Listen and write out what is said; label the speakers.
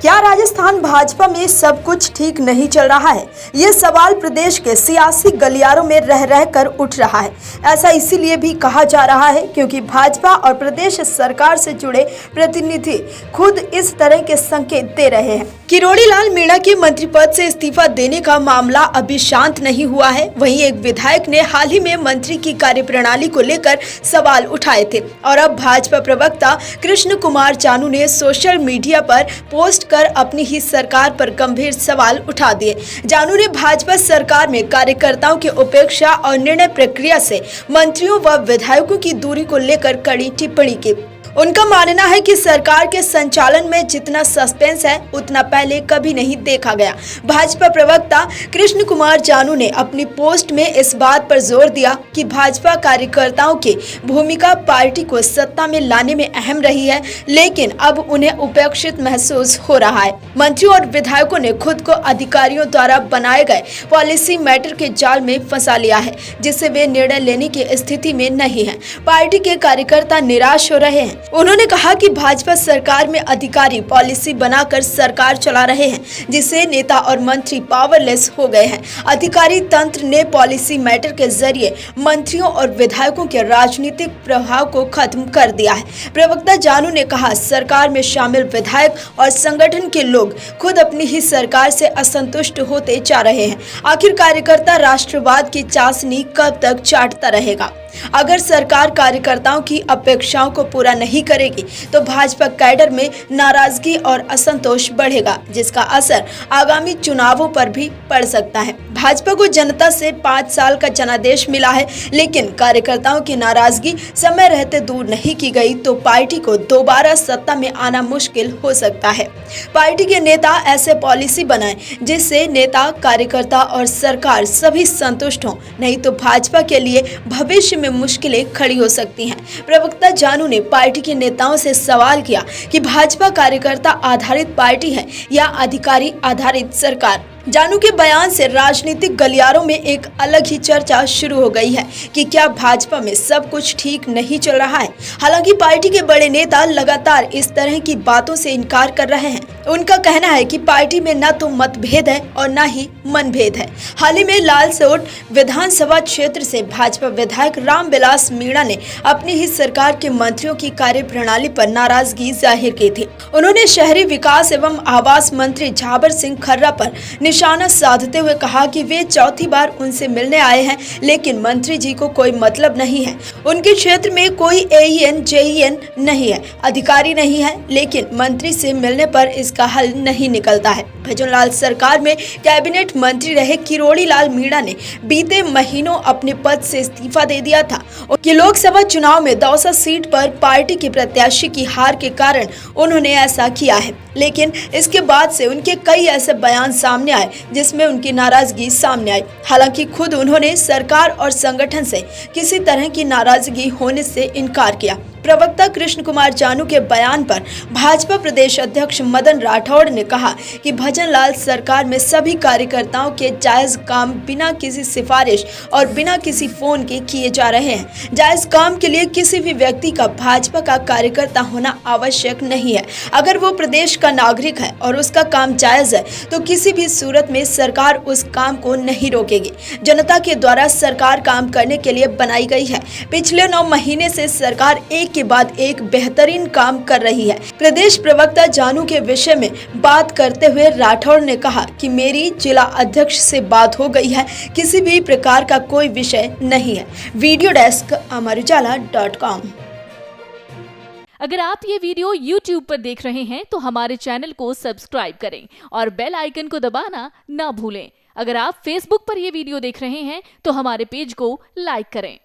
Speaker 1: क्या राजस्थान भाजपा में सब कुछ ठीक नहीं चल रहा है? ये सवाल प्रदेश के सियासी गलियारों में रह रहकर उठ रहा है। ऐसा इसीलिए भी कहा जा रहा है क्योंकि भाजपा और प्रदेश सरकार से जुड़े प्रतिनिधि खुद इस तरह के संकेत दे रहे हैं। किरोड़ी लाल मीणा के मंत्री पद से इस्तीफा देने का मामला अभी शांत नहीं हुआ है। वहीं एक विधायक ने हाल ही में मंत्री की कार्यप्रणाली को लेकर सवाल उठाए थे और अब भाजपा प्रवक्ता कृष्ण कुमार जानू ने सोशल मीडिया पर पोस्ट कर अपनी ही सरकार पर गंभीर सवाल उठा दिए। जानू ने भाजपा सरकार में कार्यकर्ताओं की उपेक्षा और निर्णय प्रक्रिया से मंत्रियों व विधायकों की दूरी को लेकर कड़ी टिप्पणी की। उनका मानना है कि सरकार के संचालन में जितना सस्पेंस है उतना पहले कभी नहीं देखा गया। भाजपा प्रवक्ता कृष्ण कुमार जानू ने अपनी पोस्ट में इस बात पर जोर दिया कि भाजपा कार्यकर्ताओं की भूमिका पार्टी को सत्ता में लाने में अहम रही है, लेकिन अब उन्हें उपेक्षित महसूस हो रहा है। मंत्रियों और विधायकों ने खुद को अधिकारियों द्वारा बनाए गए पॉलिसी मैटर के जाल में फंसा लिया है, जिससे वे निर्णय लेने की स्थिति में नहीं है। पार्टी के कार्यकर्ता निराश हो रहे हैं। उन्होंने कहा कि भाजपा सरकार में अधिकारी पॉलिसी बनाकर सरकार चला रहे हैं, जिससे नेता और मंत्री पावरलेस हो गए हैं। अधिकारी तंत्र ने पॉलिसी मैटर के जरिए मंत्रियों और विधायकों के राजनीतिक प्रभाव को खत्म कर दिया है। प्रवक्ता जानू ने कहा, सरकार में शामिल विधायक और संगठन के लोग खुद अपनी ही सरकार से असंतुष्ट होते जा रहे हैं। आखिर कार्यकर्ता राष्ट्रवाद की चाशनी कब तक चाटता रहेगा? अगर सरकार कार्यकर्ताओं की अपेक्षाओं को पूरा नहीं करेगी तो भाजपा कैडर में नाराजगी और असंतोष बढ़ेगा, जिसका असर आगामी चुनावों पर भी पड़ सकता है। भाजपा को जनता से 5 साल का जनादेश मिला है, लेकिन कार्यकर्ताओं की नाराजगी समय रहते दूर नहीं की गई तो पार्टी को दोबारा सत्ता में आना मुश्किल हो सकता है। पार्टी के नेता ऐसे पॉलिसी बनाएं जिससे नेता, कार्यकर्ता और सरकार सभी संतुष्ट हों, नहीं तो भाजपा के लिए भविष्य में मुश्किलें खड़ी हो सकती हैं। प्रवक्ता जानू ने पार्टी के नेताओं से सवाल किया कि भाजपा कार्यकर्ता आधारित पार्टी है या अधिकारी आधारित सरकार। जानू के बयान से राजनीतिक गलियारों में एक अलग ही चर्चा शुरू हो गई है कि क्या भाजपा में सब कुछ ठीक नहीं चल रहा है। हालांकि पार्टी के बड़े नेता लगातार इस तरह की बातों से इनकार कर रहे हैं। उनका कहना है कि पार्टी में न तो मतभेद है और न ही मनभेद है। हाल ही में लालसोट विधानसभा क्षेत्र से भाजपा विधायक रामविलास मीणा ने अपनी ही सरकार के मंत्रियों की कार्यप्रणाली पर नाराजगी जाहिर की थी। उन्होंने शहरी विकास एवं आवास मंत्री झाबर सिंह खर्रा पर निशाना साधते हुए कहा कि वे चौथी बार उनसे मिलने आए हैं, लेकिन मंत्री जी को कोई मतलब नहीं है। उनके क्षेत्र में कोई एईएन जेईएन नहीं है, अधिकारी नहीं है, लेकिन मंत्री से मिलने पर इसका हल नहीं निकलता है। भजनलाल सरकार में कैबिनेट मंत्री रहे किरोड़ी लाल मीणा ने बीते महीनों अपने पद से इस्तीफा दे दिया था कि लोकसभा चुनाव में दौसा सीट पर पार्टी के प्रत्याशी की हार के कारण उन्होंने ऐसा किया है, लेकिन इसके बाद से उनके कई ऐसे बयान सामने आए जिसमें उनकी नाराजगी सामने आई। हालांकि खुद उन्होंने सरकार और संगठन से किसी तरह की नाराजगी होने से इनकार किया। प्रवक्ता कृष्ण कुमार जानू के बयान पर भाजपा प्रदेश अध्यक्ष मदन राठौड़ ने कहा कि भजनलाल सरकार में सभी कार्यकर्ताओं के जायज काम बिना किसी सिफारिश और बिना किसी फोन के किए जा रहे हैं। जायज काम के लिए किसी भी व्यक्ति का भाजपा का कार्यकर्ता होना आवश्यक नहीं है। अगर वो प्रदेश का नागरिक है और उसका काम जायज है तो किसी भी सूरत में सरकार उस काम को नहीं रोकेगी। जनता के द्वारा सरकार काम करने के लिए बनाई गई है। पिछले 9 महीने से सरकार एक के बाद एक बेहतरीन काम कर रही है। प्रदेश प्रवक्ता जानू के विषय में बात करते हुए राठौड़ ने कहा कि मेरी जिला अध्यक्ष से बात हो गई है, किसी भी प्रकार का कोई विषय नहीं है। Video desk amarujala.com।
Speaker 2: अगर आप ये वीडियो YouTube पर देख रहे हैं तो हमारे चैनल को सब्सक्राइब करें और बेल आइकन को दबाना ना भूलें। अगर आप Facebook पर ये वीडियो देख रहे हैं तो हमारे पेज को लाइक करें।